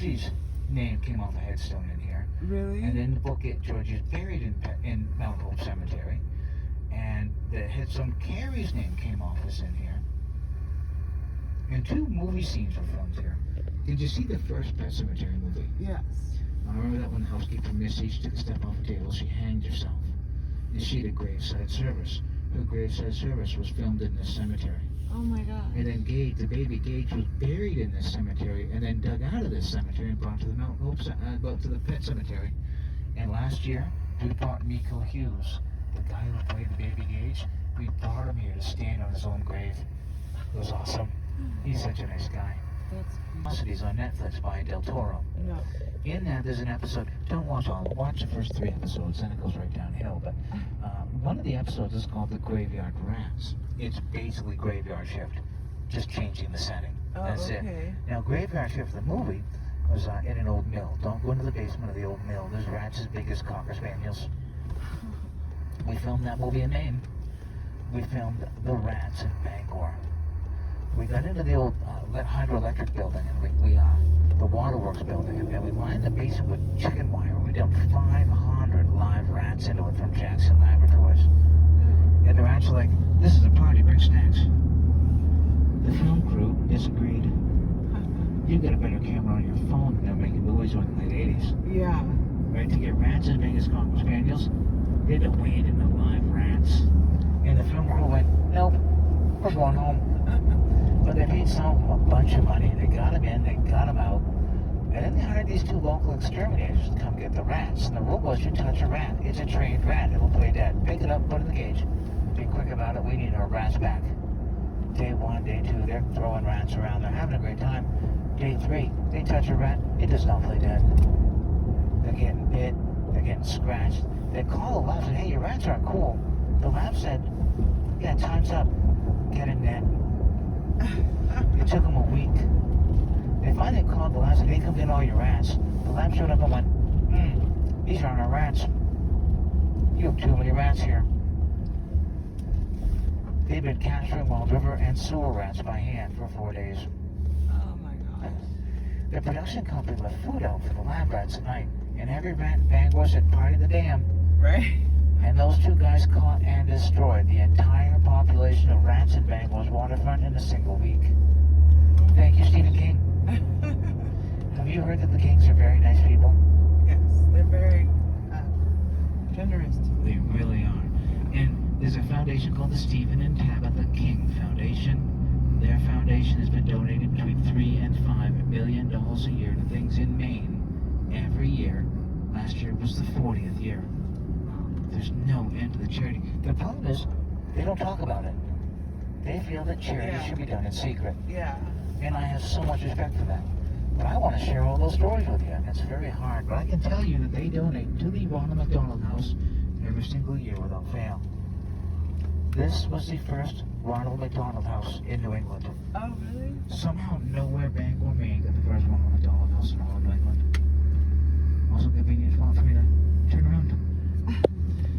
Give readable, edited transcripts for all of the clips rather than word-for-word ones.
Georgie's name came off a headstone in here. Really? And in the book, Georgie's buried in Mount Hope Cemetery. And the headstone Carrie's name came off as in here. And 2 movie scenes were filmed here. Did you see the first Pet Cemetery movie? Yes. I remember that when the housekeeper Missy, she took a step off a table, she hanged herself. And she had a graveside service. Her graveside service was filmed in this cemetery. Oh my God. And then Gage, the baby Gage, was buried in this cemetery and then dug out of this cemetery and brought to the Mount Hope, brought to the Pet Cemetery. And last year, we brought Miko Hughes, the guy who played the baby Gage. We brought him here to stand on his own grave. It was awesome. He's such a nice guy. That's He's on Netflix by Del Toro. no. In that, there's an episode. Don't watch all. Watch the first 3 episodes, then it goes right downhill. But one of the episodes is called The Graveyard Rats. It's basically Graveyard Shift, just changing the setting. Oh, That's okay. it. Now, Graveyard Shift, the movie, was in an old mill. Don't go into the basement of the old mill. There's rats as big as Cocker Spaniels. We filmed that movie in Maine. We filmed The Rats in Bangor. We got into the old hydroelectric building, and the waterworks building, and we lined the basement with chicken wire. We dumped 500 live rats into it from Jackson Laboratories. And the rats are like, "This is a party, bring snacks." The film crew disagreed. You got a better camera on your phone than they're making movies in the late 80s. Yeah. Right, to get rats as big as Cocker Spaniels, they had to wade in the live rats. And the film crew went, "Nope, we're going home." But they paid some of them a bunch of money. They got them in, they got them out. And then they hired these 2 local exterminators to come get the rats. And the rule was, you touch a rat, it's a trained rat, it'll play dead. Pick it up, put it in the cage. Be quick about it, we need our rats back. Day 1, day 2, they're throwing rats around, they're having a great time. Day 3, they touch a rat, it does not play dead. They're getting bit, they're getting scratched. They call the lab and say, "Hey, your rats aren't cool." The lab said, "Yeah, time's up, get a net." It took them a week. They finally called the lab and said, "Hey, come get all your rats." The lab showed up and went, "These aren't our rats. You have too many rats here." They've been capturing wild river and sewer rats by hand for 4 days. Oh my God. The production company left food out for the lab rats at night, and every rat in Bangor said, "Party the dam." Right. And those 2 guys caught and destroyed the entire population of rats in Bangor's waterfront in a single week. Thank you, Stephen King. Have you heard that the Kings are very nice people? Yes, they're very generous. They really are. And there's a foundation called the Stephen and Tabitha King Foundation. Their foundation has been donating between $3 and $5 million a year to things in Maine every year. Last year was the 40th year. There's no end to the charity. The problem is, they don't talk about it. They feel that charity should be done in secret. Yeah. And I have so much respect for that. But I want to share all those stories with you, and it's very hard. But I can tell you that they donate to the Ronald McDonald House every single year without fail. This was the first Ronald McDonald House in New England. Oh, really? Somehow, nowhere Bangor, Maine got the first Ronald McDonald House in all of New England. Also convenient spot for me to turn around.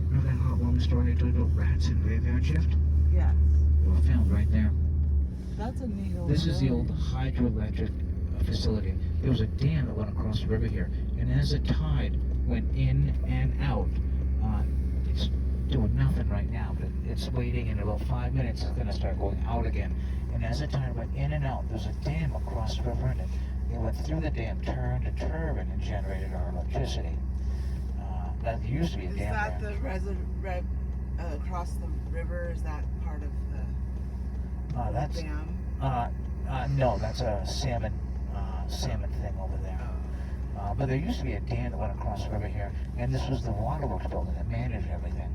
Remember that heartwarming story I told you about rats and Graveyard Shift? Yes. They were filmed right there. That's a neat old This is the building. old hydroelectric facility. There was a dam that went across the river here, and as the tide went in and out, it's doing nothing right now, but it's waiting. In about 5 minutes, it's going to start going out again. And as the tide went in and out, there's a dam across the river, and it went through the dam, turned a turbine, and generated our electricity. That used to be a Is dam that there. the across the river? Is that part of the That's dam? no, that's a salmon thing over there. Oh. But there used to be a dam that went across the river here, and this was the waterworks building that managed everything.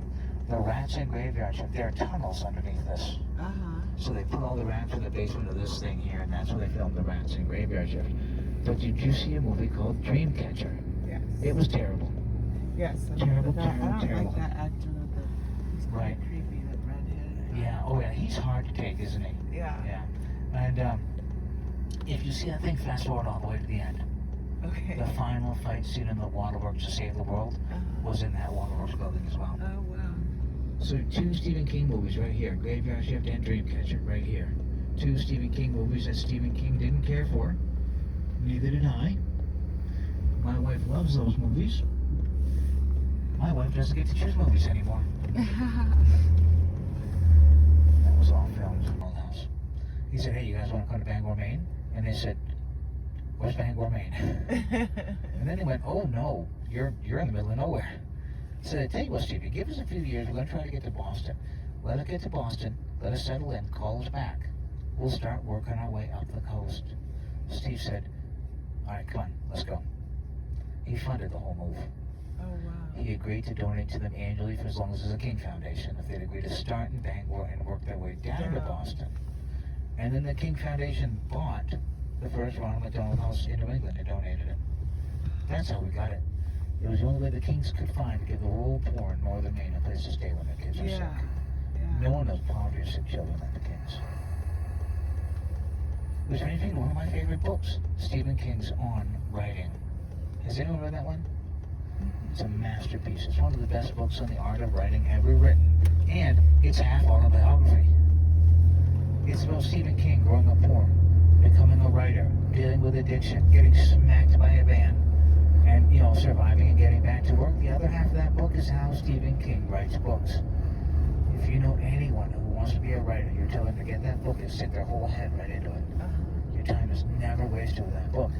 The rats and graveyard shift, there are tunnels underneath this. Uh-huh. So they put all the rats in the basement of this thing here, and that's where they filmed the rats and graveyard shift. But did you see a movie called Dreamcatcher? Yes. It was terrible. Yes. Terrible, I terrible, don't terrible. like that actor with the... He's Right. kind of creepy, that redhead. Yeah, oh yeah, he's hard to take, isn't he? Yeah. Yeah. And if you see that thing, fast forward all the way to the end. Okay. The final fight scene in the waterworks to save the world was in that waterworks building as well. Oh, wow. So 2 Stephen King movies right here, Graveyard Shift and Dreamcatcher right here. 2 Stephen King movies that Stephen King didn't care for. Neither did I. loves those movies. My wife doesn't get to choose movies anymore. That was all filmed in Old House. He said, hey, you guys want to come to Bangor, Maine? And they said, where's Bangor, Maine? And then he went, oh no, you're in the middle of nowhere. He said, I tell you what, Stevie, give us a few years, we're going to try to get to Boston. Let us get to Boston, let us settle in, call us back. We'll start working our way up the coast. Steve said, all right, come on, let's go. He funded the whole move. Oh, wow. He agreed to donate to them annually for as long as there's a King Foundation, if they'd agree to start in Bangor and work their way down to Boston. And then the King Foundation bought the first Ronald McDonald House in New England and donated it. That's how we got it. It was the only way the Kings could find to give the rural poor in northern Maine a place to stay when their kids were sick. Yeah. No one knows poverty or sick children like the Kings. Which makes me think of one of my favorite books, Stephen King's On Writing. Has anyone read that one? It's a masterpiece. It's one of the best books on the art of writing ever written. And it's half autobiography. It's about Stephen King growing up poor, becoming a writer, dealing with addiction, getting smacked by a van, and, surviving and getting back to work. The other half of that book is how Stephen King writes books. If you know anyone who wants to be a writer, you tell them to get that book and stick their whole head right into it. Your time is never wasted with that book.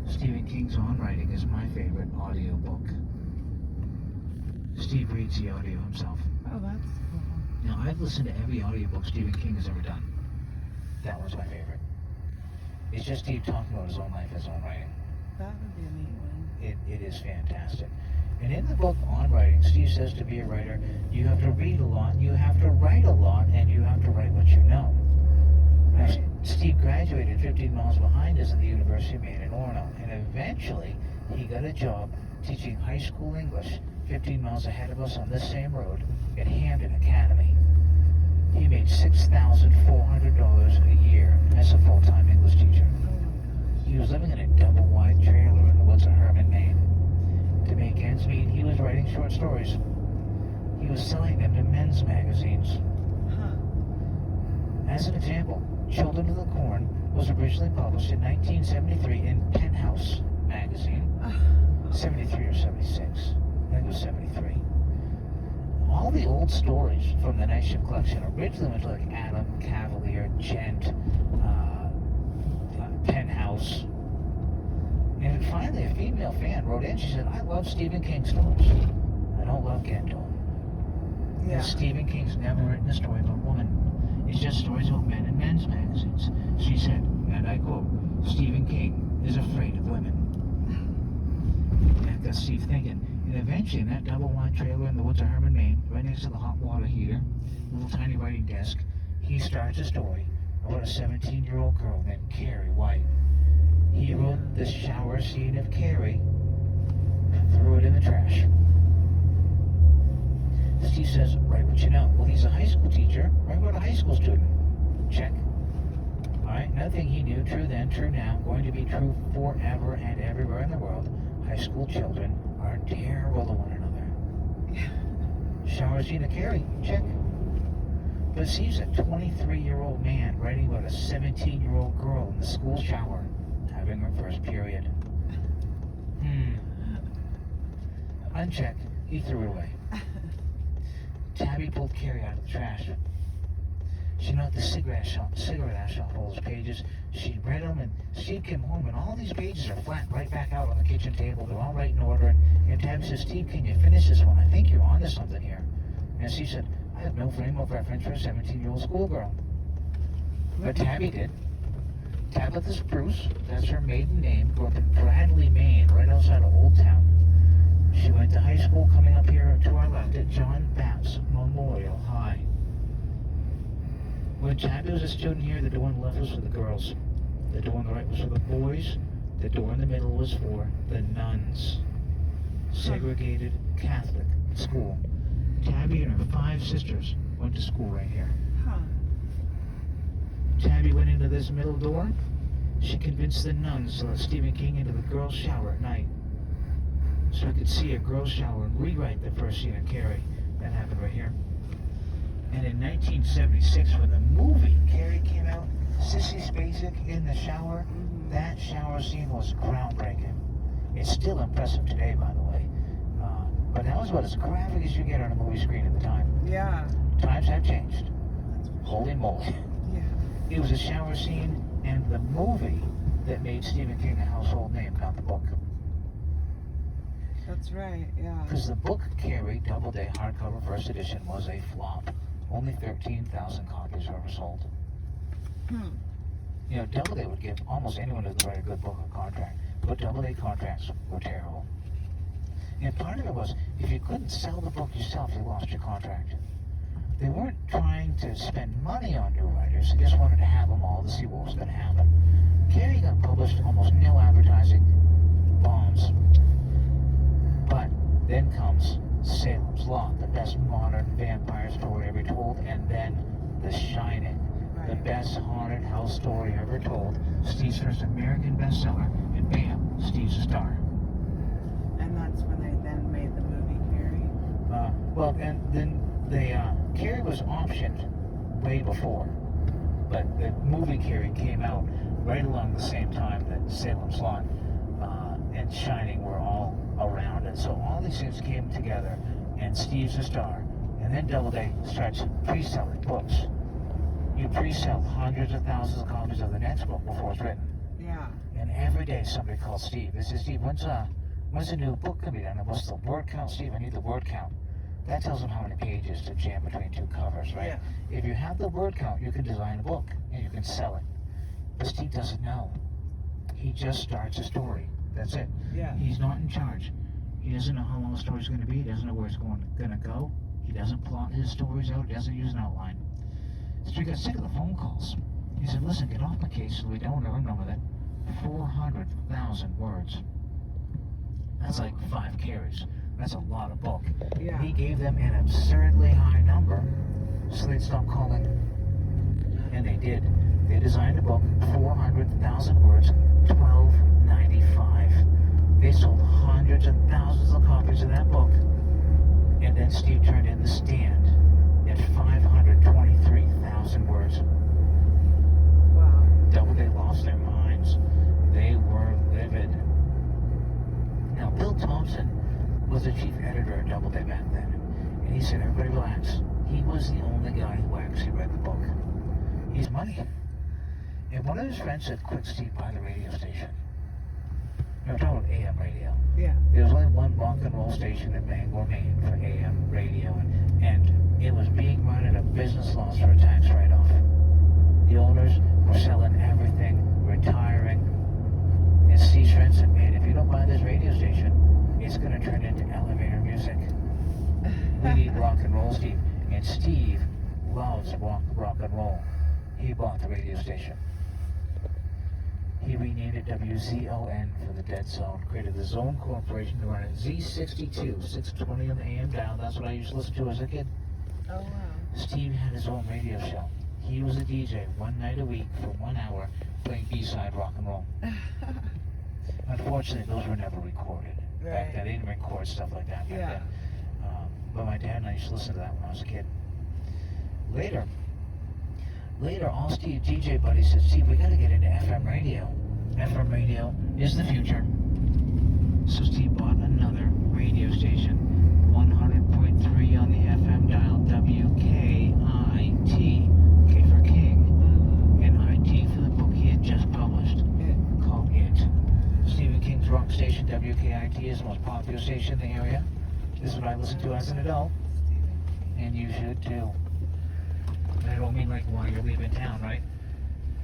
Stephen King's On Writing is my favorite audio book. Steve reads the audio himself. Oh, that's cool. Now, I've listened to every audiobook Stephen King has ever done. That was my favorite. It's just Steve talking about his own life, his own writing. That would be a neat one. It is fantastic. And in the book On Writing, Steve says to be a writer, you have to read a lot, you have to write a lot, and you have to write what you know. Now, Steve graduated 15 miles behind us at the University of Maine in Orono, and eventually he got a job teaching high school English 15 miles ahead of us on this same road at Hamden Academy. He made $6,400 a year as a full-time English teacher. He was living in a double-wide trailer in the woods of Herman, Maine. To make ends meet, he was writing short stories. He was selling them to men's magazines. As an example, Children of the Corn was originally published in 1973 in Penthouse magazine. 73 or 76. I think it was 73. All the old stories from the Night Shift collection originally went to like Adam, Cavalier, Gent, Penthouse. And finally a female fan wrote in, she said, I love Stephen King stories. I don't love Gendo. Yeah. And Stephen King's never written a story about a woman. It's just stories about men in men's magazines. She said, and I quote, Stephen King is afraid of women. That got Steve thinking. And eventually, in that double-wide trailer in the woods of Herman, Maine, right next to the hot water heater, little tiny writing desk, he starts a story about a 17-year-old girl named Carrie White. He wrote the shower scene of Carrie and threw it in the trash. Steve says, write what you know. Well, he's a high school teacher. Write about a high school student. Check. All right, nothing he knew, true then, true now, going to be true forever and everywhere in the world. High school children are terrible to one another. Shower scene of Carrie, check. But Steve's a 23-year-old man writing about a 17-year-old girl in the school shower having her first period. Unchecked, he threw it away. Tabby pulled Carrie out of the trash. She knocked the cigarette ash off all those pages. She read them, and Steve came home, and all these pages are flat right back out on the kitchen table. They're all right in order. And Tabby says, Steve, can you finish this one? I think you're onto something here. And Steve said, I have no frame of reference for a 17-year-old schoolgirl. But Tabby did. Tabitha Spruce, that's her maiden name, grew up in Bradley, Maine, right outside of Old Town. She went to high school coming up here to our left at John Batts Memorial High. When Tabby was a student here, the door on the left was for the girls. The door on the right was for the boys. The door in the middle was for the nuns. Segregated Catholic school. Tabby and her 5 sisters went to school right here. Tabby went into this middle door. She convinced the nuns to let Stephen King into the girls' shower at night, so I could see a girls' shower and rewrite the first scene of Carrie. That happened right here. And in 1976, when the movie Carrie came out, Sissy Spacek in the shower, that shower scene was groundbreaking. It's still impressive today, by the way. But that was about as graphic as you get on a movie screen at the time. Yeah. Times have changed. That's for sure. Holy moly. Yeah. It was a shower scene and the movie that made Stephen King a household name, not the book. That's right. Yeah. Because the book, Carrie, Doubleday hardcover first edition, was a flop. Only 13,000 copies were ever sold. You know, Doubleday would give almost anyone who could write a good book a contract, but Doubleday contracts were terrible. And part of it was, if you couldn't sell the book yourself, you lost your contract. They weren't trying to spend money on new writers, they just wanted to have them all to see what was going to happen. Carrie got published, almost no advertising, bombs. But then comes Salem's Lot, the best modern vampire story ever told, and then The Shining, the best haunted house story ever told. Steve's first American bestseller, and bam, Steve's a star. And that's when they then made the movie Carrie. Well, and then Carrie was optioned way before, but the movie Carrie came out right along the same time that Salem's Lot and Shining were all around, and so all these things came together, and Steve's a star, and then Doubleday starts pre-selling books. You pre-sell hundreds of thousands of copies of the next book before it's written. Yeah. And every day somebody calls Steve. They say, Steve, when's a new book gonna be done? And what's the word count, Steve? I need the word count. That tells them how many pages to jam between two covers, right? Yeah. If you have the word count, you can design a book and you can sell it. But Steve doesn't know. He just starts a story. That's it. Yeah. He's not in charge. He doesn't know how long the story's going to be. He doesn't know where it's gonna go. He doesn't plot his stories out. He doesn't use an outline. So he got sick of the phone calls. He said, listen, get off my case so we don't remember that. 400,000 words. That's like 5 carries. That's a lot of book. Yeah. He gave them an absurdly high number so they'd stop calling. And they did. They designed a book, 400,000 words, $12.95. They sold hundreds of thousands of copies of that book. And then Steve turned in The Stand at 523,000 words. Wow. Doubleday lost their minds. They were livid. Now, Bill Thompson was the chief editor at Doubleday back then, and he said, everybody relax. He was the only guy who actually read the book. He's money. And one of his friends said, quick, Steve, buy the radio station. No, talking about AM radio. Yeah. There was only one rock and roll station in Bangor, Maine for AM radio, and it was being run at a business loss for a tax write-off. The owners were selling everything, retiring. And Steve Trent said, man, if you don't buy this radio station, it's going to turn into elevator music. We need rock and roll, Steve. And Steve loves rock and roll. He bought the radio station. He renamed it WZON for the Dead Zone, created the Zone Corporation to run it Z62, 620 on the AM dial. That's what I used to listen to as a kid. Oh, wow. Steve had his own radio show. He was a DJ one night a week for 1 hour playing B-side rock and roll. Unfortunately, those were never recorded. Back then, they didn't record stuff like that back then. But my dad and I used to listen to that when I was a kid. Later, all Steve DJ buddies said, Steve, we got to get into FM radio. FM radio is the future. So Steve bought another radio station, 100.3 on the FM dial, WKIT, K for King, and IT for the book he had just published, called It. Stephen King's rock station, WKIT, is the most popular station in the area. This is what I listened to as an adult, and you should too. I don't mean like while you're leaving town, right?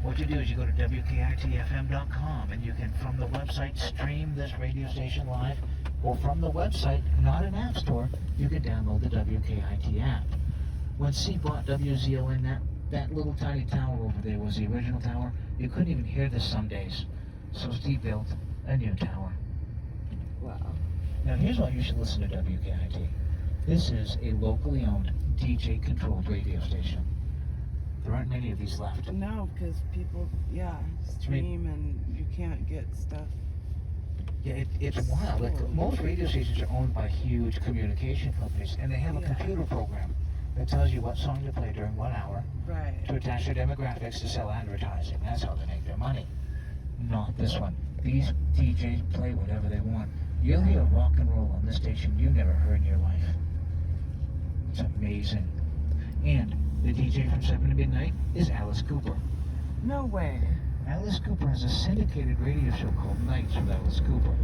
What you do is you go to WKITFM.com and you can, from the website, stream this radio station live, or from the website, not an app store, you can download the WKIT app. When Steve bought WZON, that little tiny tower over there was the original tower. You couldn't even hear this some days. So Steve built a new tower. Wow. Now here's why you should listen to WKIT. This is a locally owned, DJ-controlled radio station. There aren't many of these left. No, because people, stream and you can't get stuff. Yeah, it's wild. Like, most radio stations are owned by huge communication companies, and they have a computer program that tells you what song to play during 1 hour Right. to attach their demographics to sell advertising. That's how they make their money. Not this one. These DJs play whatever they want. You'll hear rock and roll on this station you never heard in your life. It's amazing. And the DJ from 7 to midnight is Alice Cooper. No way. Alice Cooper has a syndicated radio show called Nights with Alice Cooper.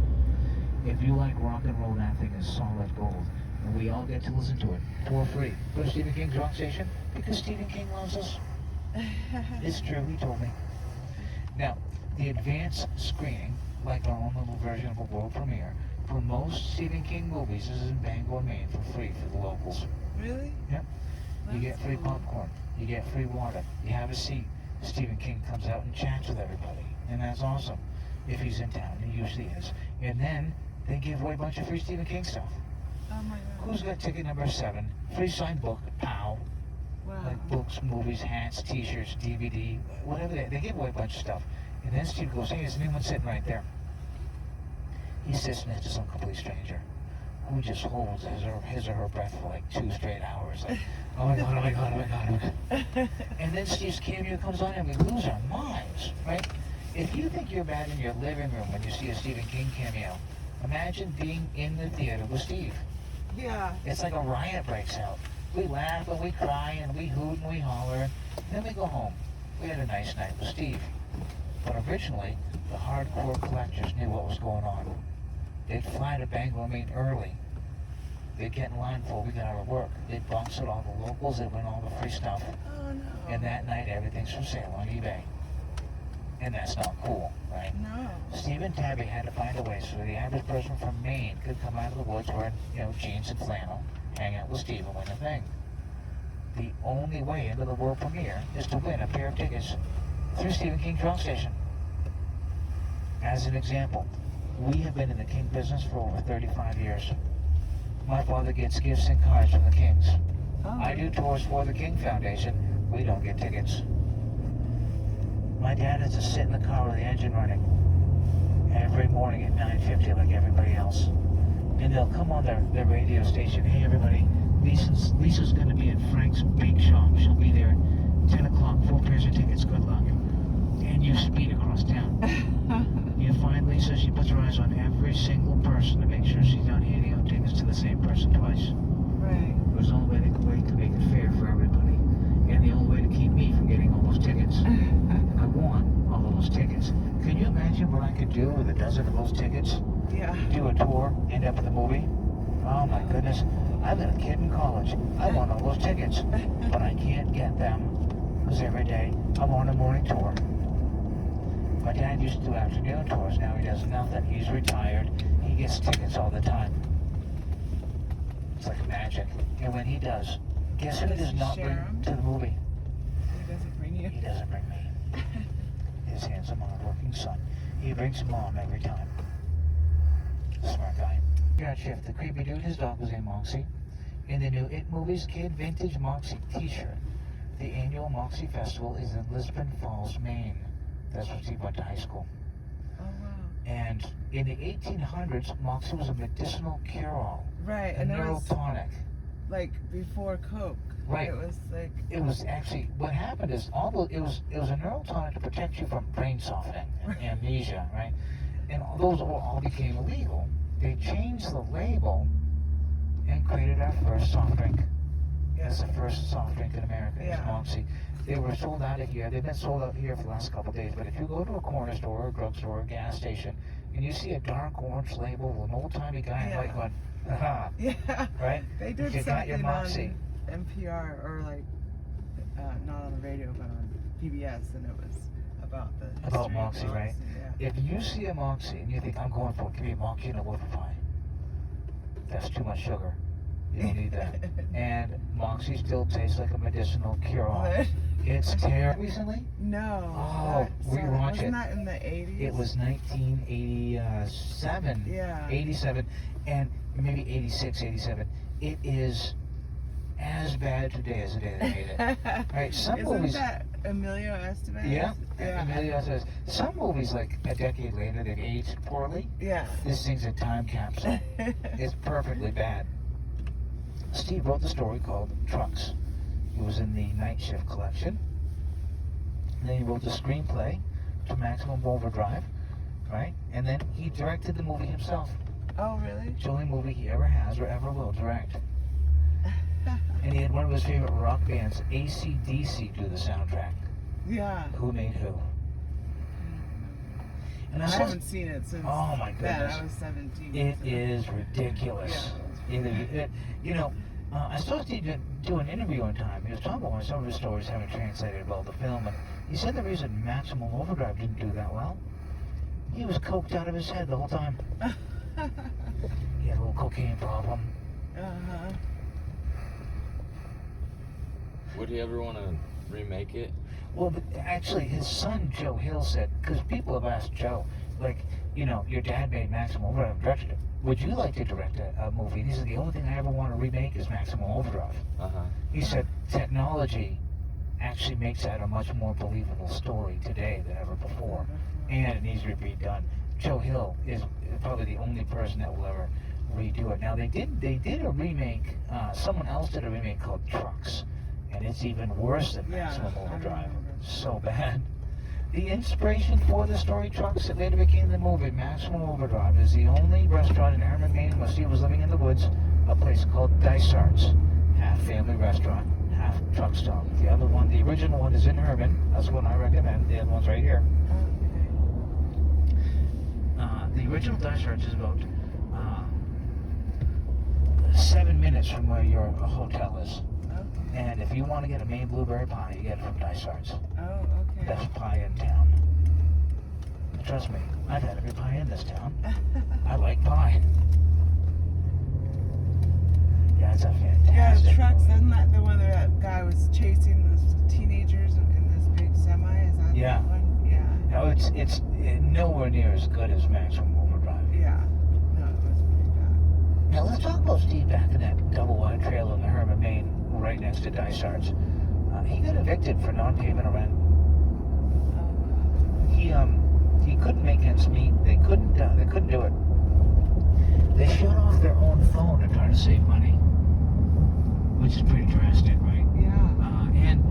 If you like rock and roll, that thing is solid gold. And we all get to listen to it for free. Go to Stephen King's rock station because Stephen King loves us. It's true, he told me. Now, the advanced screening, like our own little version of a world premiere, for most Stephen King movies is in Bangor, Maine for free for the locals. Really? Yep. You get free popcorn. You get free water. You have a seat. Stephen King comes out and chats with everybody. And that's awesome. If he's in town, he usually is. And then they give away a bunch of free Stephen King stuff. Oh my god. Who's got ticket number 7? Free signed book, pow. Wow. Like books, movies, hats, t-shirts, DVD, whatever they give away a bunch of stuff. And then Steve goes, hey, there's anyone sitting right there? He sits next to some complete stranger who just holds his or her breath for like 2 straight hours. Like, oh my god, oh my god, oh my god, oh my god. And then Steve's cameo comes on and we lose our minds, right? If you think you're bad in your living room when you see a Stephen King cameo, imagine being in the theater with Steve. Yeah. It's like a riot breaks out. We laugh and we cry and we hoot and we holler. Then we go home. We had a nice night with Steve. But originally, the hardcore collectors knew what was going on. They'd fly to Bangor, Maine early. They'd get in line before we got out of work. They'd box at all the locals. They'd win all the free stuff. Oh no. And that night, everything's for sale on eBay. And that's not cool, right? No. Steve and Tabby had to find a way so the average person from Maine could come out of the woods wearing, jeans and flannel, hang out with Steve and win a thing. The only way into the world premiere is to win a pair of tickets through Stephen King's rock station. As an example, we have been in the King business for over 35 years. My father gets gifts and cards from the Kings. Oh. I do tours for the King Foundation. We don't get tickets. My dad has to sit in the car with the engine running every morning at 9:50 like everybody else. And they'll come on their radio station. Hey everybody, Lisa's going to be at Frank's Bake Shop. She'll be there at 10 o'clock. 4 pairs of tickets. Good luck. And you speed across town. You find Lisa, she puts her eyes on every single person to make sure she's not handing out tickets to the same person twice. Right. It was the only way to make it fair for everybody. And the only way to keep me from getting all those tickets. I want all those tickets. Can you imagine what I could do with a dozen of those tickets? Yeah. Do a tour, end up in the movie? Oh my goodness. I've been a kid in college. I want all those tickets. But I can't get them. Because every day I'm on a morning tour. My dad used to do afternoon tours. Now he does nothing. He's retired. He gets tickets all the time. It's like magic. And when he does, guess who he does not bring to the movie? He doesn't bring you. He doesn't bring me. His handsome, hard-working son. He brings mom every time. Smart guy. Got Shift, the creepy dude, his dog was named Moxie. In the new It Movies Kid Vintage Moxie t-shirt. The annual Moxie Festival is in Lisbon Falls, Maine. That's where Steve went to high school. Oh wow. And in the 1800s, Moxie was a medicinal cure-all. Right, A and it was neurotonic. like before Coke. Right. It was like. It was actually, what happened is, it was a neurotonic to protect you from brain softening and amnesia, right? And those all became illegal. They changed the label and created our first soft drink. Yeah. It's the first soft drink in America. It's Yeah. Moxie. They were sold out of here. They've been sold out here for the last couple of days. But if you go to a corner store or a drugstore or a gas station and you see a dark orange label with an old-timey guy in Yeah. white going, haha, Yeah. right? They did You got your something Moxie. on NPR or like not on the radio but on PBS, and it was about the history About of Moxie, right? Yeah. If you see a Moxie and you think, I'm going for it, give me a Moxie and a wafer pie. That's too much sugar. You don't need that. And Moxie still tastes like a medicinal cure-all. What? It's terrible. Recently? No. Oh, rewatch it. Wasn't that in the 80s? It was 1987. Yeah. 87, and maybe 86, 87. It is as bad today as the day they made it. Right? Some Isn't movies. that Emilio Estevez? Yeah. Yeah. Emilio says some movies, like a decade later, they've aged poorly. Yeah. This thing's a time capsule. It's perfectly bad. Steve wrote the story called Trucks. It was in the Night Shift collection. And then he wrote the screenplay to Maximum Overdrive, right? And then he directed the movie himself. Oh, really? It's the only movie he ever has or ever will direct. And he had one of his favorite rock bands, AC/DC, do the soundtrack. Yeah. Who Made Who? And I haven't seen it since Oh my then. goodness. I was 17. It so. is ridiculous. I supposed to do an interview one time. He was talking about some of his stories having translated about the film, and he said the reason Maximum Overdrive didn't do that well, he was coked out of his head the whole time. He had a little cocaine problem. Uh-huh. Would he ever want to remake it? Well, but actually, his son Joe Hill said, because people have asked Joe, like, your dad made Maximum Overdrive, directed it. Would you like to direct a movie? And he said, the only thing I ever want to remake is Maximum Overdrive. He said, technology actually makes that a much more believable story today than ever before. And it needs to be redone. Joe Hill is probably the only person that will ever redo it. Now, they did a remake, someone else did a remake called Trucks. And it's even worse than Maximum Overdrive. So bad. The inspiration for the story Trucks that later became the movie Maximum Overdrive is the only restaurant in Herman, Maine, where Steve was living in the woods, a place called Dysart's. Half family restaurant, half truck stop. The other one, the original one, is in Herman. That's the one I recommend. The other one's right here. The original Dysart's is about 7 minutes from where your hotel is. And if you want to get a Maine blueberry pie, you get it from Dysart's. Oh, okay. Best pie in town. Trust me, I've had every pie in this town. I like pie. Yeah, it's a fantastic Yeah, Trucks, movie. isn't that the one that guy was chasing those teenagers in this big semi? Is that Yeah. the one? Yeah. No, it's nowhere near as good as Maximum Overdrive. Yeah. No, it was pretty bad. Now let's talk about Steve back in that double wide trailer in the Herman, Maine, right next to Dysart's. He got evicted for non-payment of rent. He couldn't make ends meet. They couldn't do it. They shut off their own phone to try to save money, which is pretty drastic, right? Yeah. And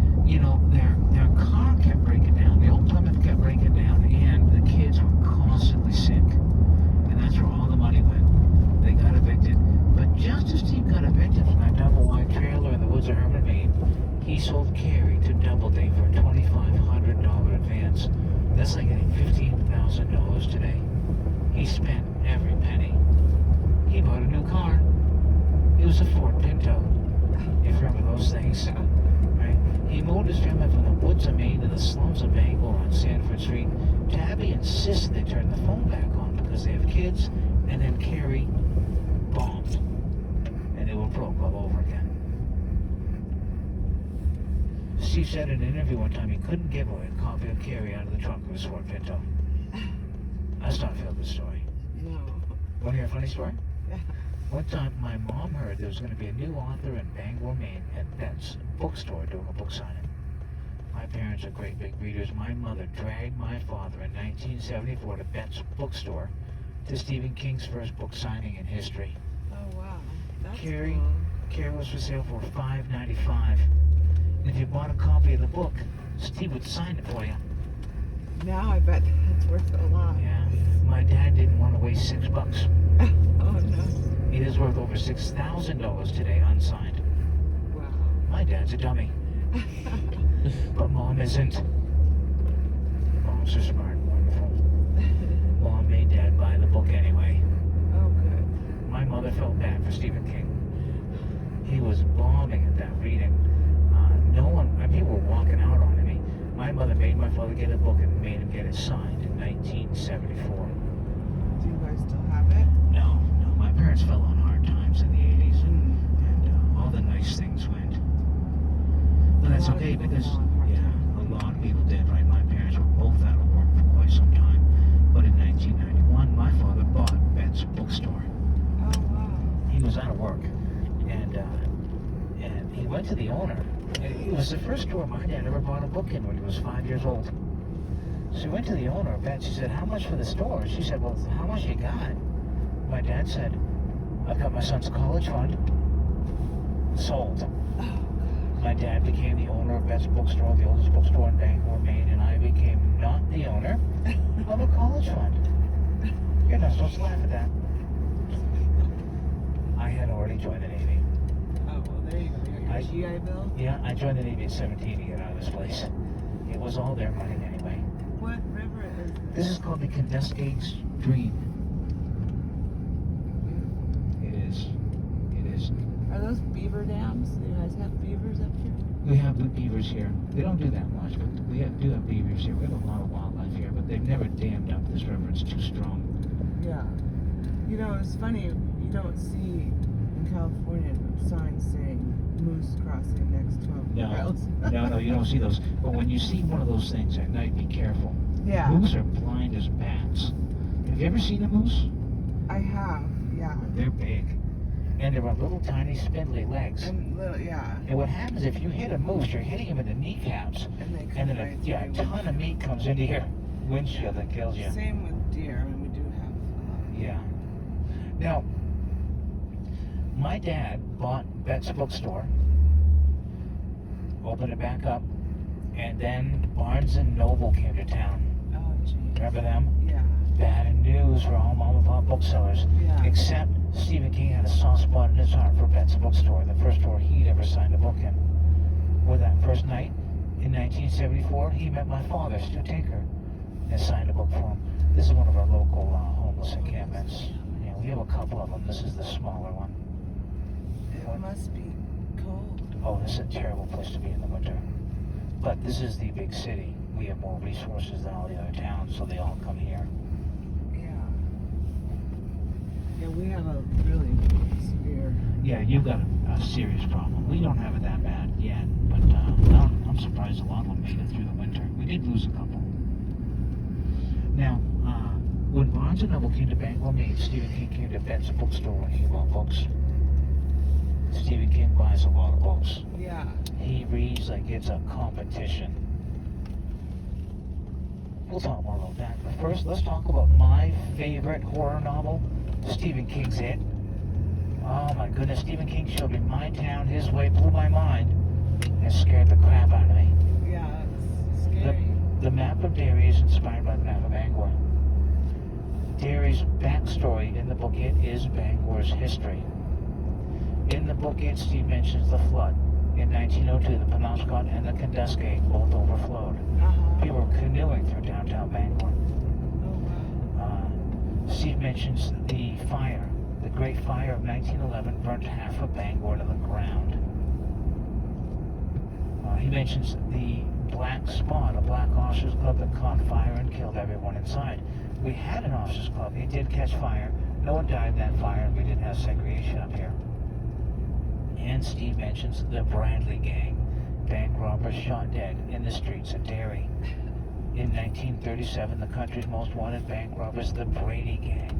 their car kept breaking down. The old Plymouth kept breaking down, and the kids were constantly sick. And that's where all the money went. They got evicted. But just as Steve got evicted from that double wide trailer in the woods of Herman, Maine, he sold Carrie to Doubleday for a $2,500 advance. That's like getting $15,000 today. He spent every penny. He bought a new car. It was a Ford Pinto. If you remember those things. Right? He moved his family from the woods of Maine to the slums of Bangor on Sanford Street. Tabby insists they turn the phone back on because they have kids, and then Carrie bombed. And they were broke all over again. Steve said in an interview one time he couldn't give away a copy of Carrie out of the trunk of his Ford Pinto. That's not a feel good story. No. Want to hear a funny story? Yeah. One time my mom heard there was going to be a new author in Bangor, Maine at Bet's bookstore doing a book signing. My parents are great big readers. My mother dragged my father in 1974 to Bet's bookstore to Stephen King's first book signing in history. Oh, wow. That's Carrie, cool. Carrie was for sale for $5.95. And if you bought a copy of the book, Steve would sign it for you. Now I bet that's worth a lot. Yeah. My dad didn't want to waste $6. Oh, no. It is worth over $6,000 today unsigned. Wow. My dad's a dummy. But Mom isn't. Mom's so smart and wonderful. Mom made Dad buy the book anyway. Oh, good. My mother felt bad for Stephen King. He was bombing at that reading. People were walking out on him. My mother made my father get a book and made him get it signed in 1974. Do you guys still have it? No. My parents fell on hard times in the 80s, and all the nice things went. But that's okay because, a lot of people did, right? My parents were both out of work for quite some time. But in 1991, my father bought Bet's bookstore. Oh, wow. He was out of work, and he went to the owner. It was the first store my dad ever bought a book in when he was 5 years old. So he went to the owner of Bet's. She said, "How much for the store?" She said, "Well, how much you got?" My dad said, "I've got my son's college fund." Sold. My dad became the owner of Bet's Bookstore, the oldest bookstore in Bangor, Maine, and I became not the owner of a college fund. You're not supposed to laugh at that. I had already joined the Navy. Oh, well, there you go. You got your GI Bill? Yeah, I joined the Navy at 17 to get out of this place. It was all their money anyway. What river is This is called the Condescate Stream. It is. It is. Are those beaver dams? Do you guys have beavers up here? We have the beavers here. They don't do that much, but do have beavers here. We have a lot of wildlife here, but they've never dammed up this river. It's too strong. Yeah. You know, it's funny, you don't see in California signs saying moose crossing next 12 miles. No, you don't see those. But when you see one of those things at night, be careful. Yeah, Moose are blind as bats. Have you ever seen a moose? I have, yeah. They're big. And they're on little tiny spindly legs. And little, yeah. And what happens if you hit a moose, you're hitting him in the kneecaps. And they come And then right a through. ton of meat comes into your windshield and kills you. Same with deer. I mean, we do have. Yeah. Now, my dad bought Bet's Bookstore, opened it back up, and then Barnes and Noble came to town. Oh, geez. Remember them? Yeah. Bad news for all mom and pop booksellers. Yeah. Except Stephen King had a soft spot in his heart for Bet's Bookstore, the first store he'd ever signed a book in. With that first night, in 1974, he met my father, Stu Tinker, and signed a book for him. This is one of our local homeless encampments. Yeah, we have a couple of them. This is the smaller one. It must be cold. Oh, this is a terrible place to be in the winter. But this is the big city. We have more resources than all the other towns, so they all come here. Yeah. Yeah, we have a really severe. Yeah, you've got a serious problem. We don't have it that bad yet, but I'm surprised a lot of them made it through the winter. We did lose a couple. Now, when Barnes & Noble came to Bangor, Maine, Stephen King came to Bet's Bookstore when he bought books. Stephen King buys a lot of books. Yeah. He reads like it's a competition. We'll talk more about that. But first, let's talk about my favorite horror novel, Stephen King's It. Oh my goodness, Stephen King showed me My Town, His Way, blew my mind, and scared the crap out of me. Yeah, it's scary. The map of Derry is inspired by the map of Bangor. Derry's backstory in the book It is Bangor's history. In the book It, Steve mentions the flood. In 1902, the Penobscot and the Condescate both overflowed. People were canoeing through downtown Bangor. Oh, wow. Steve mentions the fire. The Great Fire of 1911 burnt half of Bangor to the ground. He mentions the Black Spot, a black officers club that caught fire and killed everyone inside. We had an officers club. It did catch fire. No one died in that fire, and we didn't have segregation up here. And Steve mentions the Bradley Gang. Bank robbers shot dead in the streets of Derry. In 1937, the country's most wanted bank robbers, the Brady Gang,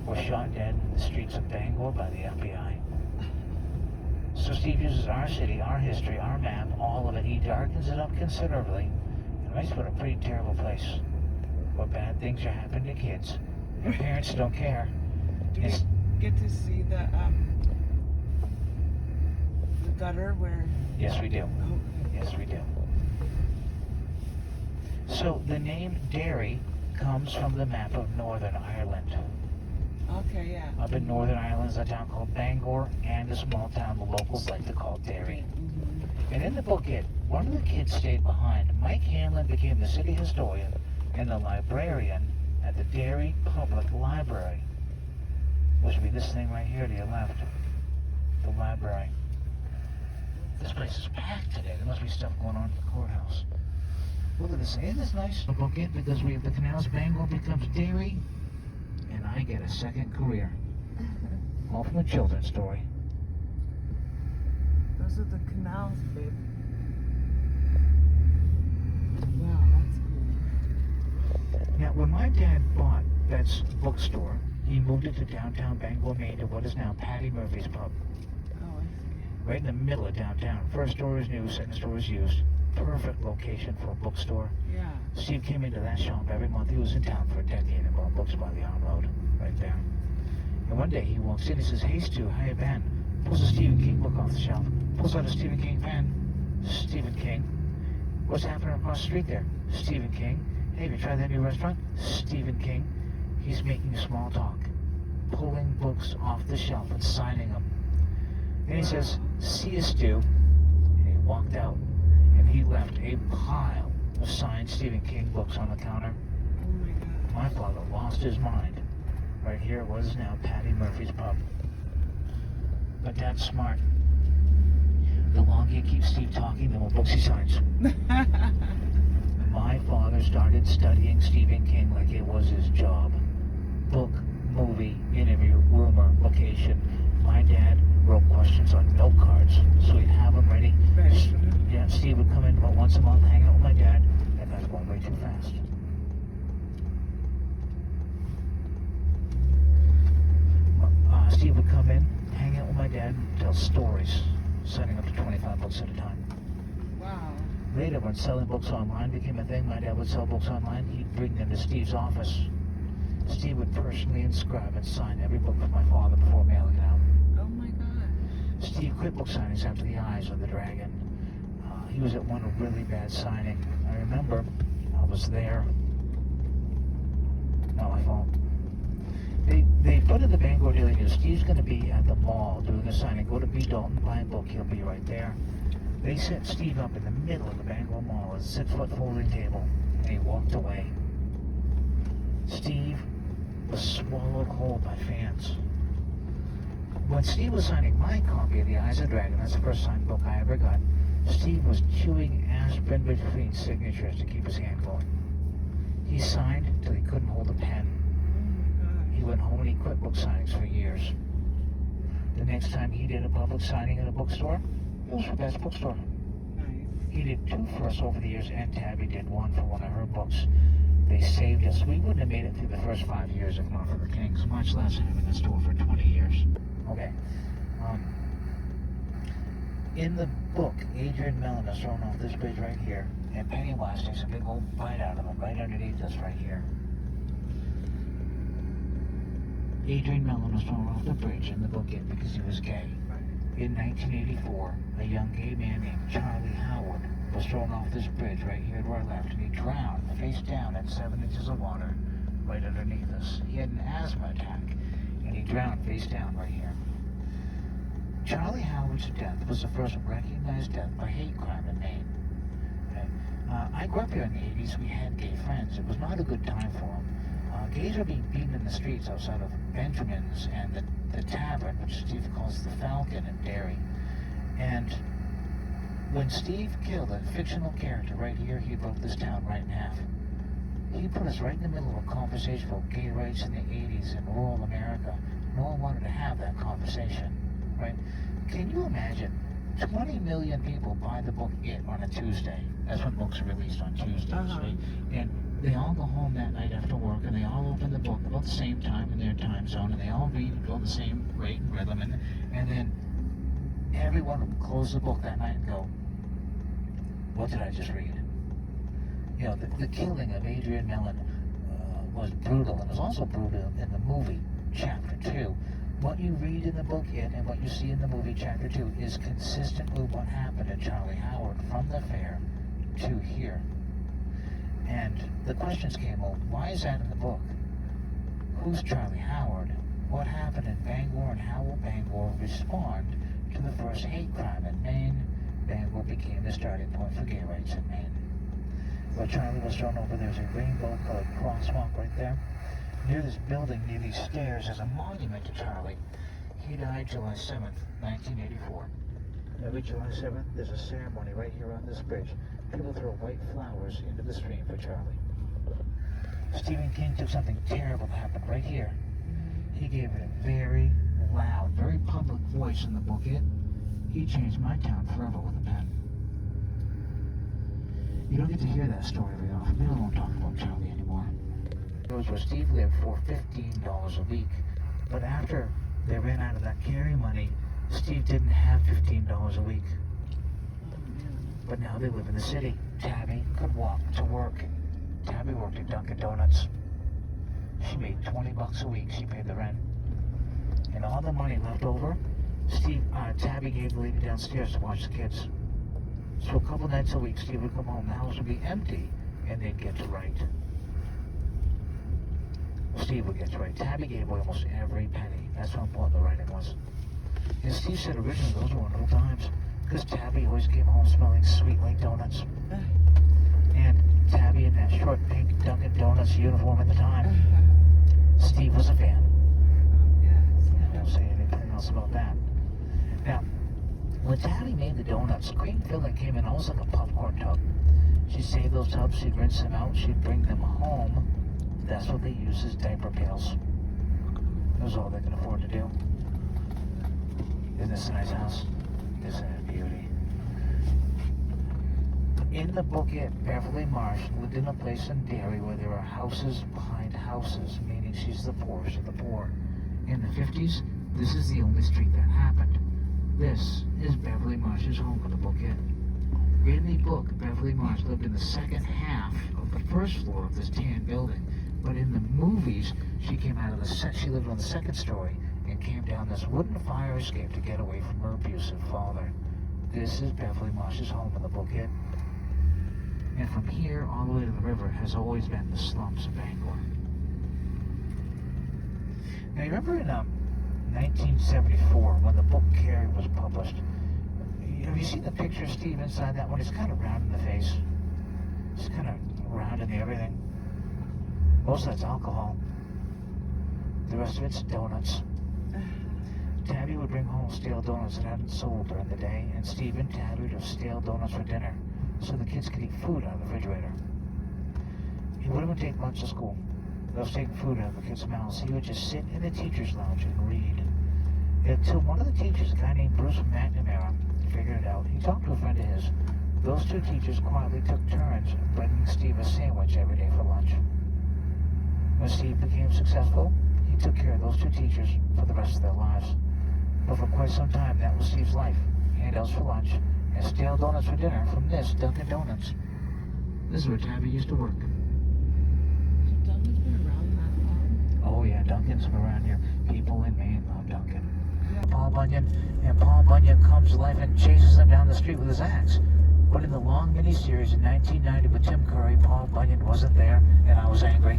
were shot dead in the streets of Bangor by the FBI. So Steve uses our city, our history, our map, all of it. He darkens it up considerably and makes it a pretty terrible place where bad things are happening to kids. And parents don't care. Do we It's- get to see the gutter where? Yes, we do. Oh, Yes, we do. So the name Derry comes from the map of Northern Ireland. okay, yeah. Up in Northern Ireland is a town called Bangor and a small town the locals like to call Derry. Mm-hmm. And in the book It, one of the kids stayed behind. Mike Hanlon became the city historian and the librarian at the Derry Public Library. Which would be this thing right here to your left. The library. This place is packed today. There must be stuff going on at the courthouse. Look at this. Isn't this nice? The book It, because we have the canals, Bangor becomes Derry, and I get a second career. All from a children's story. Those are the canals, babe. Wow, that's cool. Now, when my dad bought Bet's Bookstore, he moved it to downtown Bangor, Maine, to what is now Patty Murphy's Pub. Oh, I see. Right in the middle of downtown. First store is new, second store is used. Perfect location for a bookstore. Yeah. Steve came into that shop every month. He was in town for a decade and bought books by the arm road, right there. And one day he walks in, he says, "Hey Stu, how you been?" Pulls a Stephen King book off the shelf. Pulls out a Stephen King pen. Stephen King. What's happening across the street there? Stephen King. Hey, have you tried that new restaurant? Stephen King. He's making small talk, pulling books off the shelf and signing them. Then he says, see you, Stu. And he walked out, and he left a pile of signed Stephen King books on the counter. Oh my God. My father lost his mind. Right here was now Patty Murphy's pub. But Dad's smart. The longer you keep Steve talking, the more books he signs. My father started studying Stephen King like it was his job. Book, movie, interview, rumor, location. My dad wrote questions on note cards, so he'd have them ready. Yeah, Steve would come in about once a month, hang out with my dad, and that's going way too fast. Steve would come in, hang out with my dad, and tell stories, signing up to 25 books at a time. Wow. Later, when selling books online became a thing, my dad would sell books online. He'd bring them to Steve's office. Steve would personally inscribe and sign every book for my father before mailing it out. Oh my God. Steve quit book signings after The Eyes of the Dragon. He was at one really bad signing. I remember I was there. Not my fault. They put in the Bangor Daily News, Steve's going to be at the mall doing a signing. Go to B. Dalton, buy a book, he'll be right there. They set Steve up in the middle of the Bangor Mall at a 6-foot folding table, and he walked away. Steve was swallowed whole by fans. When Steve was signing my copy of The Eyes of the Dragon, that's the first signed book I ever got, Steve was chewing aspirin between signatures to keep his hand going. He signed till he couldn't hold a pen. He went home and he quit book signings for years. The next time he did a public signing at a bookstore, it was for Best Bookstore. Nice. He did 2 for us over the years, and Tabby did 1 for one of her books. They saved us. We wouldn't have made it through the first 5 years if not for the Kings, much less having a store for 20 years. Okay. In the book, Adrian Mellon is thrown off this bridge right here, and Pennywise takes a big old bite out of him right underneath us right here. Adrian Mellon was thrown off the bridge in the book because he was gay. In 1984, a young gay man named Charlie Howard was thrown off this bridge right here to our left, and he drowned face down in 7 inches of water right underneath us. He had an asthma attack, and he drowned face down right here. Charlie Howard's death was the first recognized death by hate crime in Maine. Okay? I grew up here in the 80s. We had gay friends. It was not a good time for them. Gays were being beaten in the streets outside of Benjamin's and the tavern, which Steve calls the Falcon in Derry. And when Steve killed a fictional character right here, he broke this town right in half. He put us right in the middle of a conversation about gay rights in the 80s in rural America. No one wanted to have that conversation, right? Can you imagine 20 million people buy the book It on a Tuesday? That's when books are released on Tuesdays, right? And they all go home that night after work, and they all open the book about the same time in their time zone, and they all read and go the same rate and rhythm, and then everyone will close the book that night and go, what did I just read? You know, the killing of Adrian Mellon was brutal, and it was also brutal in the movie, Chapter 2. What you read in the book It and what you see in the movie Chapter 2 is consistent with what happened to Charlie Howard from the fair to here. And the questions came up, why is that in the book? Who's Charlie Howard? What happened in Bangor, and how will Bangor respond to the first hate crime in Maine? Bangor became the starting point for gay rights in Maine. Where Charlie was thrown over, there's a rainbow-colored crosswalk right there. Near this building, near these stairs, is a monument to Charlie. He died July 7th, 1984. Every July 7th, there's a ceremony right here on this bridge. People throw white flowers into the stream for Charlie. Stephen King took something terrible that happened right here. He gave it a very loud, very public voice in the book It. He changed my town forever with a pen. You don't get to hear that story very often. People don't talk about Charlie anymore. It was where Steve lived for $15 a week. But after they ran out of that carry money, Steve didn't have $15 a week. But now they live in the city. Tabby could walk to work. Tabby worked at Dunkin' Donuts. She made $20 a week. She paid the rent. And all the money left over, Tabby gave the lady downstairs to watch the kids. So a couple nights a week, Steve would come home, the house would be empty, and they'd get to write. Steve would get to write. Tabby gave away almost every penny. That's how important the writing was. And Steve said originally those were wonderful times, because Tabby always came home smelling sweet like donuts. And Tabby in that short pink Dunkin' Donuts uniform at the time. Steve was a fan. I won't say anything else about that. Now, when Tabby made the donuts, cream filling came in almost like a popcorn tub. She'd save those tubs, she'd rinse them out, she'd bring them home. That's what they used as diaper pails. That was all they could afford to do. Isn't this a nice house? Isn't it a beauty? In the book, Beverly Marsh lived in a place in Derry where there are houses behind houses, meaning she's the poorest of the poor. In the 50s, this is the only street that happened. This is Beverly Marsh's home in the book. In the book, Beverly Marsh lived in the second half of the first floor of this tan building, but in the movies, she came out of she lived on the second story and came down this wooden fire escape to get away from her abusive father. This is Beverly Marsh's home in the book. And from here all the way to the river has always been the slums of Bangor. Now you remember in 1974 when the book Carrie was published, have you seen the picture of Steve inside that one? He's kind of round in the face. He's kind of round in everything. Most of that's alcohol. The rest of it's donuts. Tabby would bring home stale donuts that hadn't sold during the day, and Steve and Tabby would have stale donuts for dinner, so the kids could eat food out of the refrigerator. He wouldn't even take lunch to school. Those taking food out of the kids' mouths. He would just sit in the teacher's lounge and read. Until one of the teachers, a guy named Bruce McNamara, figured it out. He talked to a friend of his. Those two teachers quietly took turns bringing Steve a sandwich every day for lunch. When Steve became successful, he took care of those two teachers for the rest of their lives. But for quite some time, that was Steve's life. Handouts for lunch and stale donuts for dinner from this Dunkin' Donuts. This is where Tabby used to work. So Dunkin's been around that long? Oh yeah, Dunkin's been around here. People in Maine love Dunkin'. Paul Bunyan, and Paul Bunyan comes to life and chases them down the street with his axe. But in the long miniseries in 1990 with Tim Curry, Paul Bunyan wasn't there, and I was angry.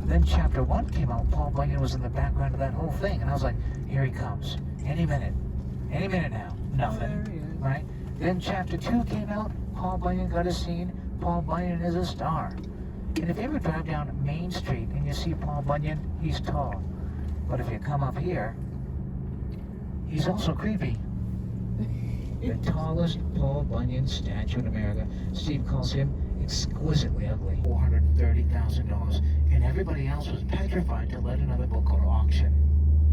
Then chapter 1 came out, Paul Bunyan was in the background of that whole thing, and I was like, here he comes. Any minute now. Nothing. Oh, there he is. Right? Then chapter 2 came out, Paul Bunyan got a scene, Paul Bunyan is a star. And if you ever drive down Main Street and you see Paul Bunyan, he's tall. But if you come up here, he's also creepy. The tallest Paul Bunyan statue in America. Steve calls him exquisitely ugly. $430,000. And everybody else was petrified to let another book go to auction.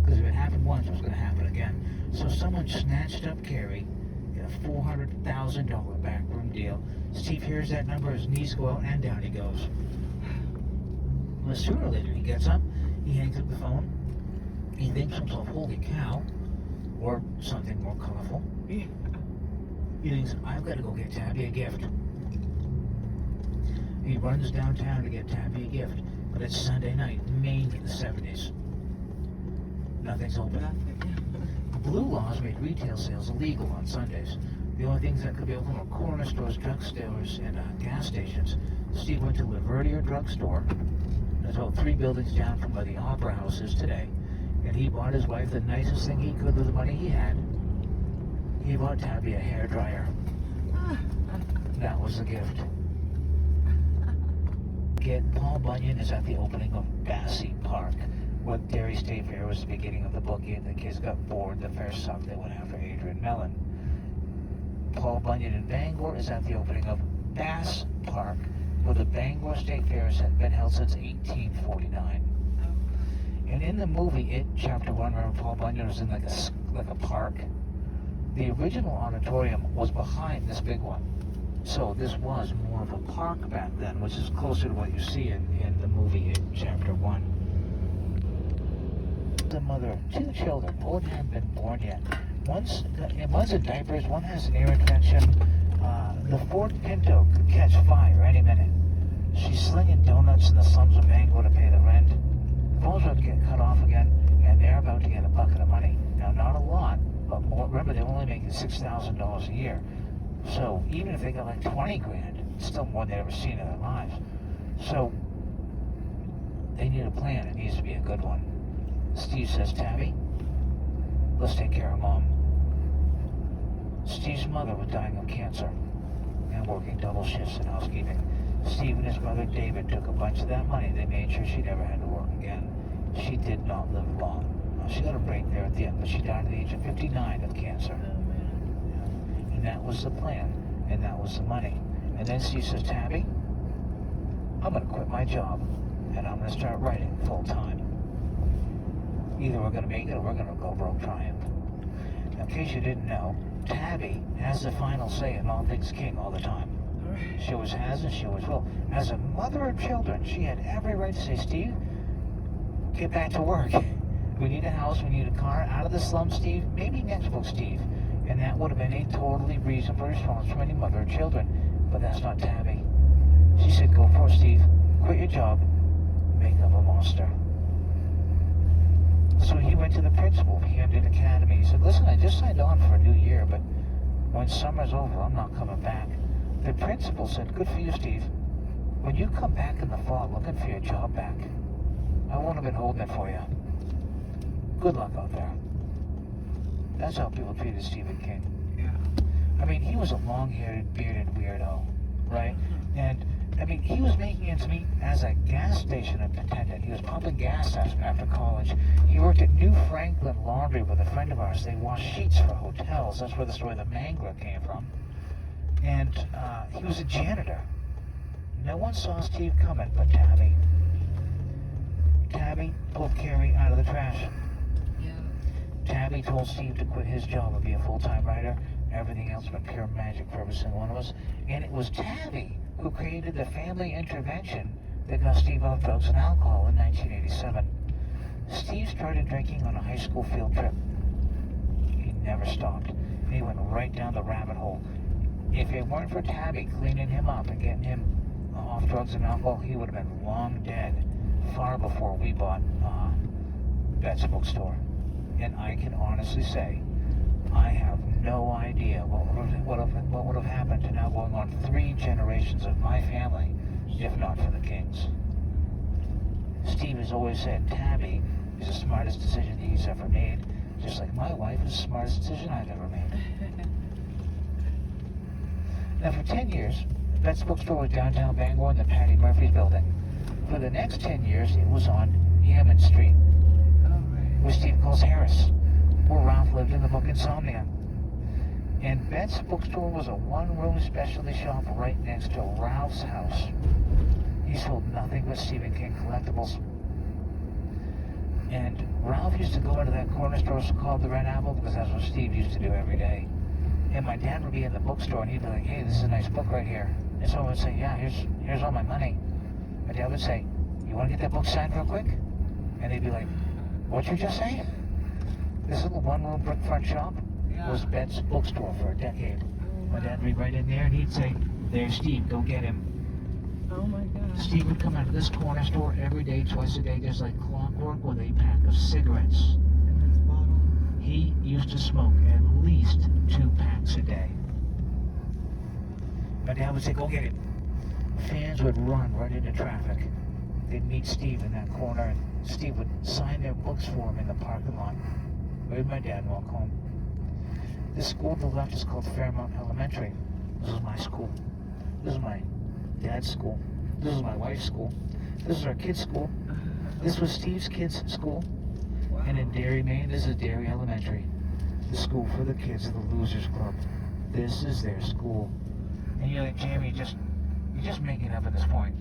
Because if it happened once, it was going to happen again. So someone snatched up Carrie in a $400,000 backroom deal. Steve hears that number, his knees go out, and down he goes. Well, sooner or later, he gets up, he hangs up the phone, he thinks to himself, holy cow, or something more colorful. Yeah. He thinks, I've got to go get Tabby a gift. He runs downtown to get Tabby a gift, but it's Sunday night, Maine in the 70s. Nothing's open. Blue laws made retail sales illegal on Sundays. The only things that could be open were corner stores, drugstores, and gas stations. Steve went to Laverdier Drugstore. That's about 3 buildings down from where the Opera House is today. And he bought his wife the nicest thing he could with the money he had. He bought Tabby a hairdryer. That was the gift. Paul Bunyan is at the opening of Bassey Park. What Derry State Fair was the beginning of the bookie, and the kids got bored. The fair sucked. They went after Adrian Mellon. Paul Bunyan in Bangor is at the opening of Bass Park, where the Bangor State Fair has been held since 1849. And in the movie, It, Chapter 1, remember Paul Bunyan was in like a park? The original auditorium was behind this big one. So this was more of a park back then, which is closer to what you see in the movie It, Chapter 1. The mother of 2 children. Both haven't been born yet. One's in diapers, one has an ear infection. The Ford Pinto could catch fire any minute. She's slinging donuts in the slums of Bangor to pay the rent. The phone's about to get cut off again, and they're about to get a bucket of money. Now, not a lot, but more. Remember, they're only making $6,000 a year. So even if they got like 20 grand, it's still more than they've ever seen in their lives. So they need a plan. It needs to be a good one. Steve says, Tabby, let's take care of Mom. Steve's mother was dying of cancer and working double shifts in housekeeping. Steve and his brother David took a bunch of that money. They made sure she never had to work again. She did not live long. She got a break there at the end, but she died at the age of 59 of cancer. And that was the plan, and that was the money. And then Steve says, Tabby, I'm going to quit my job, and I'm going to start writing full time. Either we're going to make it or we're going to go broke trying. Now, in case you didn't know, Tabby has the final say in all things King all the time. She always has and she always will. As a mother of children, she had every right to say, Steve, get back to work. We need a house, we need a car, out of the slum, Steve, maybe next book, Steve. And that would have been a totally reasonable response from any mother of children. But that's not Tabby. She said, go for it, Steve. Quit your job. Make up a monster. So he went to the principal of Hamden Academy. He said, listen, I just signed on for a new year, but when summer's over, I'm not coming back. The principal said, good for you, Steve. When you come back in the fall looking for your job back, I won't have been holding it for you. Good luck out there. That's how people treated Stephen King. Yeah. I mean, he was a long-haired, bearded weirdo, right? And, I mean, he was making ends meet as a gas station attendant. He was pumping gas after college. He worked at New Franklin Laundry with a friend of ours. They washed sheets for hotels. That's where the story of the Mangler came from. And he was a janitor. No one saw Steve coming but Tabby. Tabby pulled Carrie out of the trash. Yeah. Tabby told Steve to quit his job and be a full-time writer. Everything else went pure magic for every single one of us. And it was Tabby who created the family intervention that got Steve off drugs and alcohol in 1987. Steve started drinking on a high school field trip. He never stopped. He went right down the rabbit hole. If it weren't for Tabby cleaning him up and getting him off drugs and alcohol, he would have been long dead far before we bought Bet's Bookstore. And I can honestly say, I have no idea what would have happened to now going on 3 generations of my family if not for the Kings. Steve has always said Tabby is the smartest decision he's ever made, just like my wife is the smartest decision I've ever made. Now for 10 years, Bet's Bookstore was downtown Bangor in the Patty Murphy's building. For the next 10 years, it was on Hammond Street, where Steve calls Harris, where Ralph lived in the book Insomnia. And Bet's Bookstore was a one-room specialty shop right next to Ralph's house. He sold nothing but Stephen King collectibles. And Ralph used to go into that corner store called the Red Apple because that's what Steve used to do every day. And my dad would be in the bookstore and he'd be like, hey, this is a nice book right here. And so I would say, yeah, here's all my money. My dad would say, you want to get that book signed real quick? And they'd be like, what'd you just say? This little one-room brick front shop was Bet's Bookstore for a decade. My dad would be right in there and he'd say, there's Steve, go get him. Oh my God. Steve would come out of this corner store every day, twice a day, just like clockwork, with a pack of cigarettes. In his bottle. He used to smoke at least 2 packs a day. My dad would say, go get it. Fans would run right into traffic. They'd meet Steve in that corner, and Steve would sign their books for him in the parking lot. Where'd my dad walk home? This school to the left is called Fairmount Elementary. This is my school. This is my dad's school. This is my wife's school. This is our kids' school. This was Steve's kids' school. Wow. And in Derry, Maine, this is Derry Elementary, the school for the kids of the Losers Club. This is their school. And you're like, Jamie, you're just making it up at this point.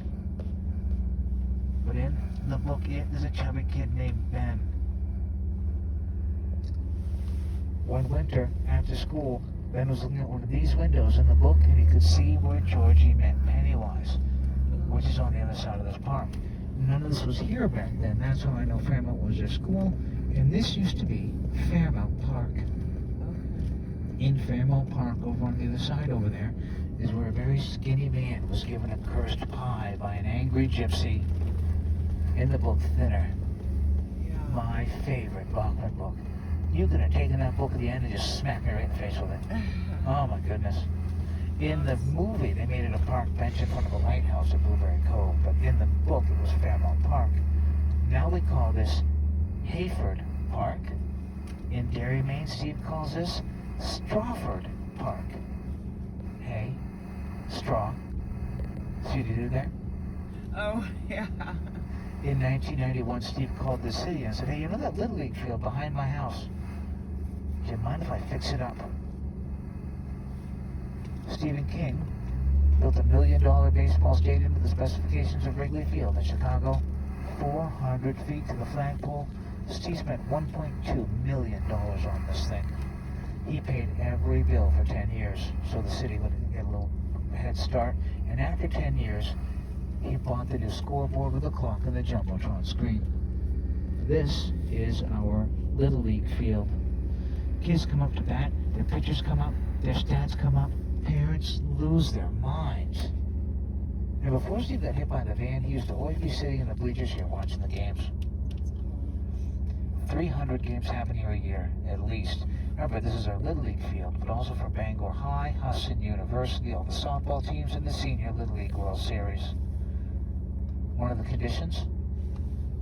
But in the book, there's a chubby kid named Ben. One winter, after school, Ben was looking at one of these windows in the book, and he could see where Georgie met Pennywise, which is on the other side of this park. None of this was here back then. That's how I know Fairmount was their school. And this used to be Fairmount Park. In Fairmount Park, over on the other side over there, is where a very skinny man was given a cursed pie by an angry gypsy. In the book Thinner, my favorite Bachman book. You could have taken that book at the end and just smacked me right in the face with it. Oh my goodness. In the movie, they made it a park bench in front of a lighthouse at Blueberry Cove, but in the book, it was Fairmount Park. Now we call this Hayford Park. In Derry, Maine, Steve calls this Strawford Park. Hay, straw. See what you did there? Oh, yeah. In 1991, Steve called the city and said, hey, you know that Little League field behind my house? Do you mind if I fix it up? Stephen King built $1 million baseball stadium to the specifications of Wrigley Field in Chicago, 400 feet to the flagpole. Steve spent $1.2 million on this thing. He paid every bill for 10 years so the city would get a little head start. And after 10 years, he bought the new scoreboard with a clock and the Jumbotron screen. This is our Little League field. Kids come up to bat, their pitchers come up, their stats come up, parents lose their minds. And before Steve got hit by the van, he used to always be sitting in the bleachers here watching the games. 300 games happen here a year, at least. Remember, this is our Little League field, but also for Bangor High, Hudson University, all the softball teams, and the Senior Little League World Series. One of the conditions?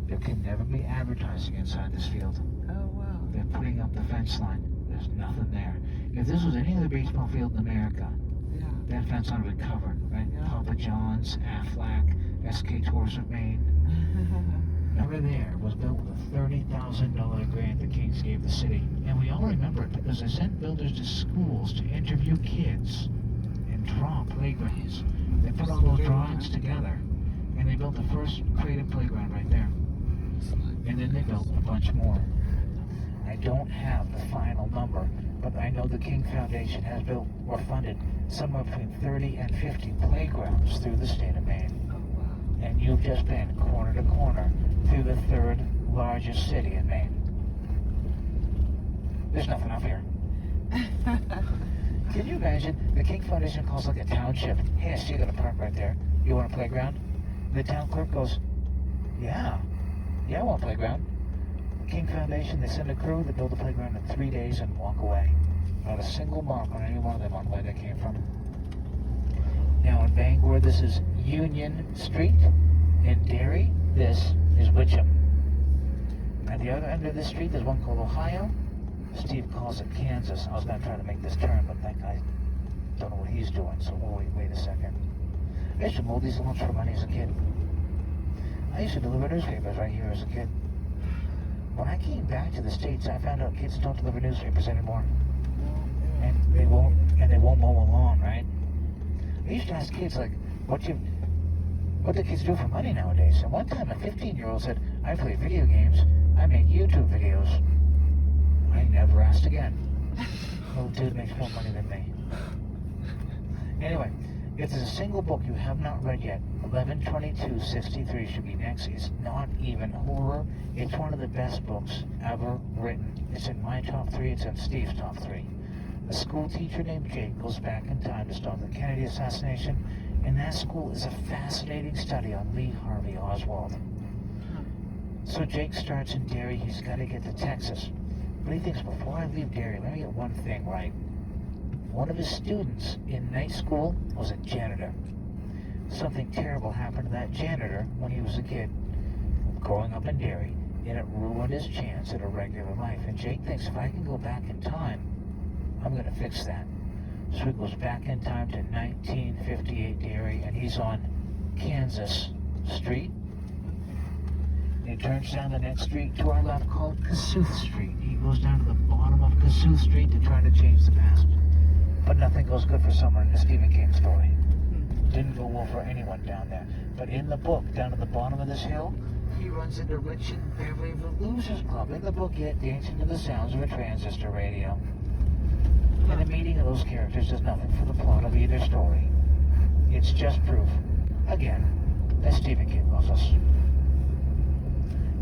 There can never be advertising inside this field. Oh, wow. They're putting up the fence line. There's nothing there. If this was any other baseball field in America, Yeah. that fence would have been covered, right? Yeah. Papa John's, Aflac, SK Tours of Maine. Over there was built with a $30,000 grant the Kings gave the city. And we all remember it because they sent builders to schools to interview kids and draw playgrounds. They put all those drawings together and they built the first creative playground right there. And then they built a bunch more. I don't have the final number, but I know the King Foundation has built or funded somewhere between 30 and 50 playgrounds through the state of Maine. Oh, wow. And you've just been corner to corner through the third largest city in Maine. There's nothing up here. Can you imagine? The King Foundation calls like a township. Hey, I see you got a park right there. You want a playground? The town clerk goes, yeah, I want a playground. The King Foundation, they send a crew to build a playground in 3 days and walk away. Not a single mark on any one of them on where they came from. Now in Bangor, this is Union Street. In Derry, this is Witcham. At the other end of this street, there's one called Ohio. Steve calls it Kansas. I was going to try to make this turn, but that guy, don't know what he's doing, so we'll wait a second. I used to mold these loans for money as a kid. I used to deliver newspapers right here as a kid. When I came back to the States, I found out kids don't deliver newspapers anymore. And they won't mow a lawn, right? I used to ask kids, like, what do kids do for money nowadays? And one time a 15-year-old said, I play video games, I make YouTube videos. I never asked again. Little dude makes more money than me. Anyway, if there's a single book you have not read yet, 11/22/63 should be next. It's not even horror. It's one of the best books ever written. It's in my top 3. It's in Steve's top 3. A school teacher named Jake goes back in time to stop the Kennedy assassination, and that school is a fascinating study on Lee Harvey Oswald. So Jake starts in Derry. He's got to get to Texas. But he thinks, before I leave Derry, let me get one thing right. One of his students in night school was a janitor. Something terrible happened to that janitor when he was a kid growing up in Derry, and it ruined his chance at a regular life. And Jake thinks, if I can go back in time, I'm going to fix that. So he goes back in time to 1958 Derry, and he's on Kansas Street. He turns down the next street to our left called Kossuth Street. He goes down to the bottom of Kossuth Street to try to change the past. But nothing goes good for someone in the Stephen King story. Didn't go well for anyone down there. But in the book, down at the bottom of this hill, he runs into Rich and Beverly, the Losers Club. In the book, yet dancing to the sounds of a transistor radio. And the meeting of those characters does nothing for the plot of either story. It's just proof, again, that Stephen King loves us.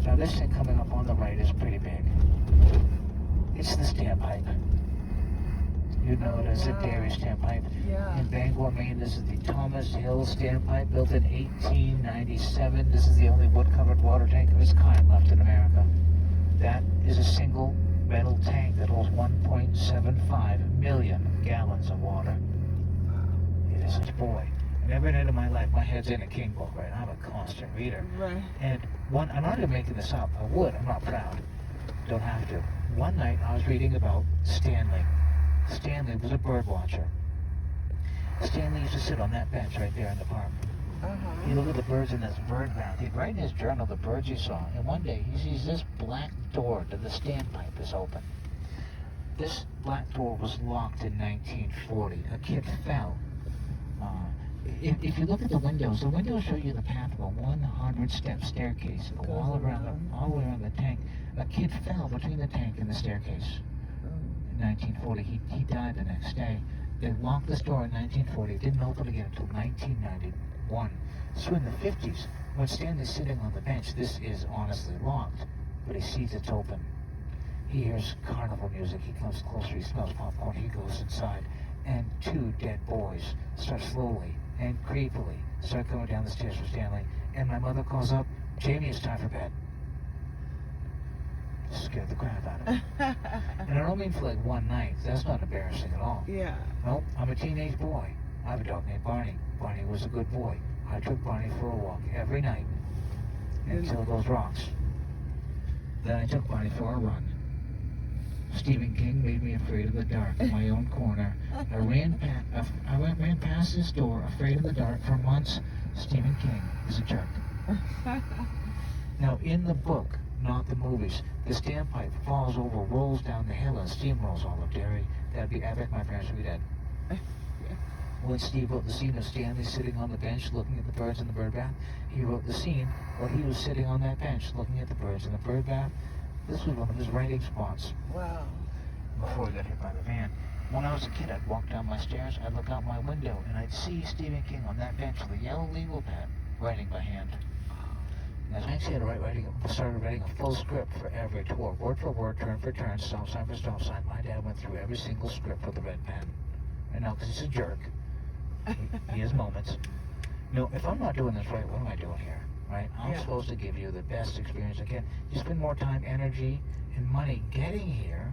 Now this thing coming up on the right is pretty big. It's the standpipe. You know it as the Derry standpipe. Yeah. In Bangor, Maine, this is the Thomas Hill standpipe, built in 1897. This is the only wood-covered water tank of its kind left in America. That is a single metal tank that holds 1.75 million gallons of water. innocent boy. And every night of my life, my head's in a King book, right? I'm a constant reader. Right. And I'm not even making this up. I would. I'm not proud. Don't have to. One night, I was reading about Stanley. Stanley was a bird watcher. Stanley used to sit on that bench right there in the park. He'd look at the birds in this bird bath. He'd write in his journal the birds he saw. And one day, he sees this black door to the standpipe is open. This black door was locked in 1940. A kid fell. If you look at the windows show you the path of a 100-step staircase, all the way around the tank. A kid fell between the tank and the staircase. In 1940, he died the next day. They locked this door in 1940. It didn't open again until 1991. So in the 50s, when Stanley's sitting on the bench, this is honestly locked, but he sees it's open. He hears carnival music. He comes closer. He smells popcorn. He goes inside, and two dead boys start slowly and creepily start going down the stairs for Stanley. And my mother calls up, "Jamie, it's time for bed." Scared the crap out of me. And I don't mean for like one night. That's not embarrassing at all. Yeah. Nope, I'm a teenage boy. I have a dog named Barney. Barney was a good boy. I took Barney for a walk every night until those rocks. Then I took Barney for a run. Stephen King made me afraid of the dark in my own corner. I ran past his door, afraid of the dark for months. Stephen King is a jerk. Now, in the book, not the movies, the standpipe falls over, rolls down the hill, and steamrolls all of Derry. That'd be epic. My parents would be dead. When Steve wrote the scene of Stanley sitting on the bench looking at the birds in the bird bath, he wrote the scene where he was sitting on that bench looking at the birds in the bird bath. This was one of his writing spots. Wow. Before he got hit by the van. When I was a kid, I'd walk down my stairs, I'd look out my window, and I'd see Stephen King on that bench with a yellow legal pad, writing by hand. And I actually started writing a full script for every tour, word for word, turn for turn, stop sign for stop sign. My dad went through every single script with a red pen. And now, because he's a jerk, he has moments. No, if I'm not doing this right, what am I doing here? Right? I'm supposed to give you the best experience I can. You spend more time, energy, and money getting here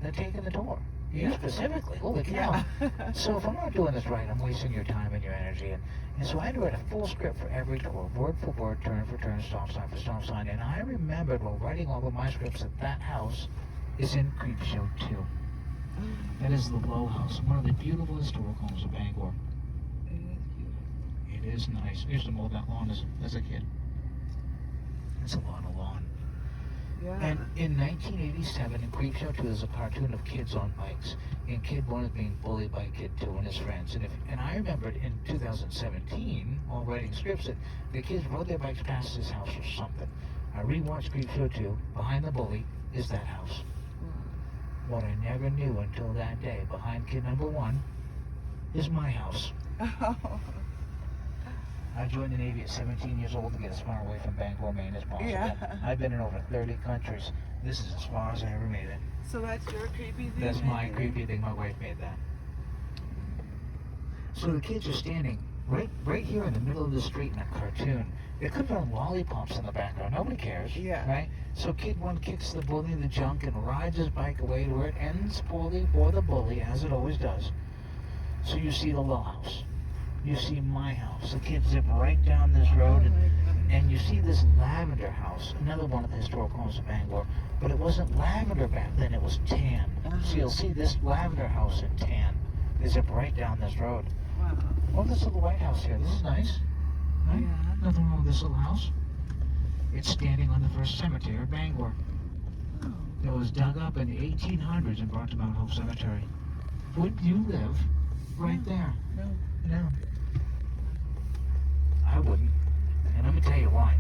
than taking the tour. You specifically, holy cow. So if I'm not doing this right, I'm wasting your time and your energy. And so I had to write a full script for every tour, word for word, turn for turn, stop sign for stop sign. And I remembered while writing all of my scripts that house is in Creepshow 2. That is the Low House, one of the beautiful historic homes of Bangor. It is nice. I used to mow that lawn as a kid. It's a lot of lawn. Yeah. And in 1987, in Creepshow 2, there's a cartoon of kids on bikes. And Kid 1 is being bullied by Kid 2 and his friends. And I remembered in 2017, while writing scripts, that the kids rode their bikes past his house or something. I rewatched Creepshow 2. Behind the bully is that house. What I never knew until that day, behind kid number 1 is my house. I joined the Navy at 17 years old to get as far away from Bangor, Maine as possible. Yeah. I've been in over 30 countries. This is as far as I ever made it. So that's your creepy thing? That's my creepy thing. My wife made that. So the kids are standing right here in the middle of the street in a cartoon. They could have lollipops in the background. Nobody cares. Yeah. Right? So kid 1 kicks the bully in the junk and rides his bike away to where it ends poorly for the bully, as it always does. So you see the Low House. You see my house. The kids zip right down this road, and you see this lavender house, another one of the historic homes of Bangor. But it wasn't lavender back then, it was tan. So you'll see this lavender house in tan. They zip right down this road. Wow. Oh, this little White House here. This is nice. Right? Yeah. Nothing wrong with this little house. It's standing on the first cemetery of Bangor. Oh. It was dug up in the 1800s and brought to Mount Hope Cemetery. Would you live right there? No. No. I wouldn't. And I'm going to tell you why.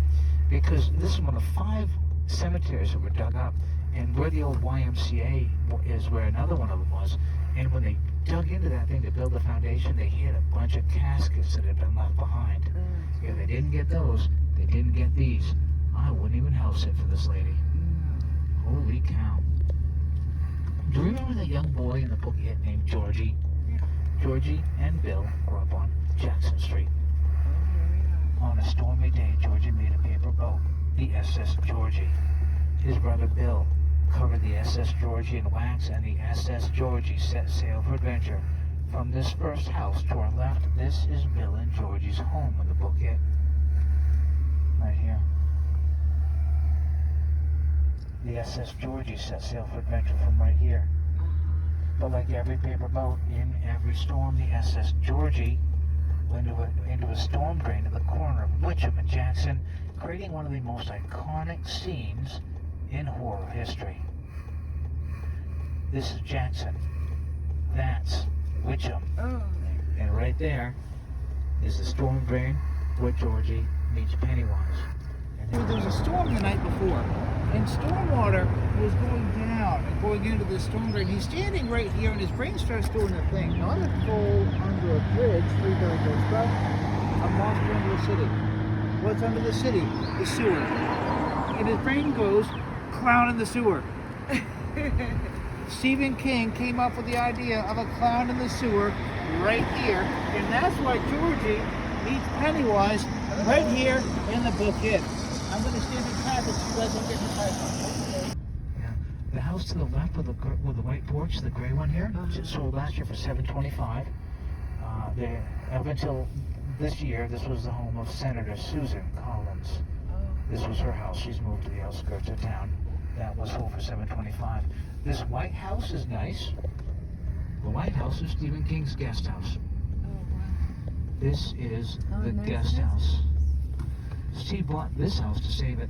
Because this is one of 5 cemeteries that were dug up. And where the old YMCA is where another one of them was. And when they dug into that thing to build the foundation, they hit a bunch of caskets that had been left behind. If they didn't get those, they didn't get these. I wouldn't even house it for this lady. Holy cow. Do you remember the young boy in the book yet named Georgie? Yeah. Georgie and Bill grew up on Jackson Street. On a stormy day, Georgie made a paper boat, the SS Georgie. His brother Bill covered the SS Georgie in wax, and the SS Georgie set sail for adventure from this first house to our left, this is Bill and Georgie's home in the booklet. Right here. The SS Georgie set sail for adventure from right here. But like every paper boat, in every storm, the SS Georgie went into a storm drain at the corner of Witcham and Jackson, creating one of the most iconic scenes in horror history. This is Jackson. That's Witcham. Oh, And right there is the storm drain where Georgie meets Pennywise. And there was a storm the night before, and storm water was going down and going into the storm drain. He's standing right here, and his brain starts doing a thing. Not a hole under a bridge, Freeberry Ghost, but a monster under the city. What's under the city? The sewer. And his brain goes, clown in the sewer. Stephen King came up with the idea of a clown in the sewer right here, and that's why Georgie meets Pennywise right here in the booklet. I'm going to stand in traffic so you guys don't get me. Yeah, the house to the left with the white porch, the gray one here, just sold last year for $725. Up until this year, this was the home of Senator Susan Collins. This was her house. She's moved to the outskirts of town. That was sold for $725. This white house is nice. The White House is Stephen King's guest house. oh wow. This is the nice guest house. house. Steve bought this house to save it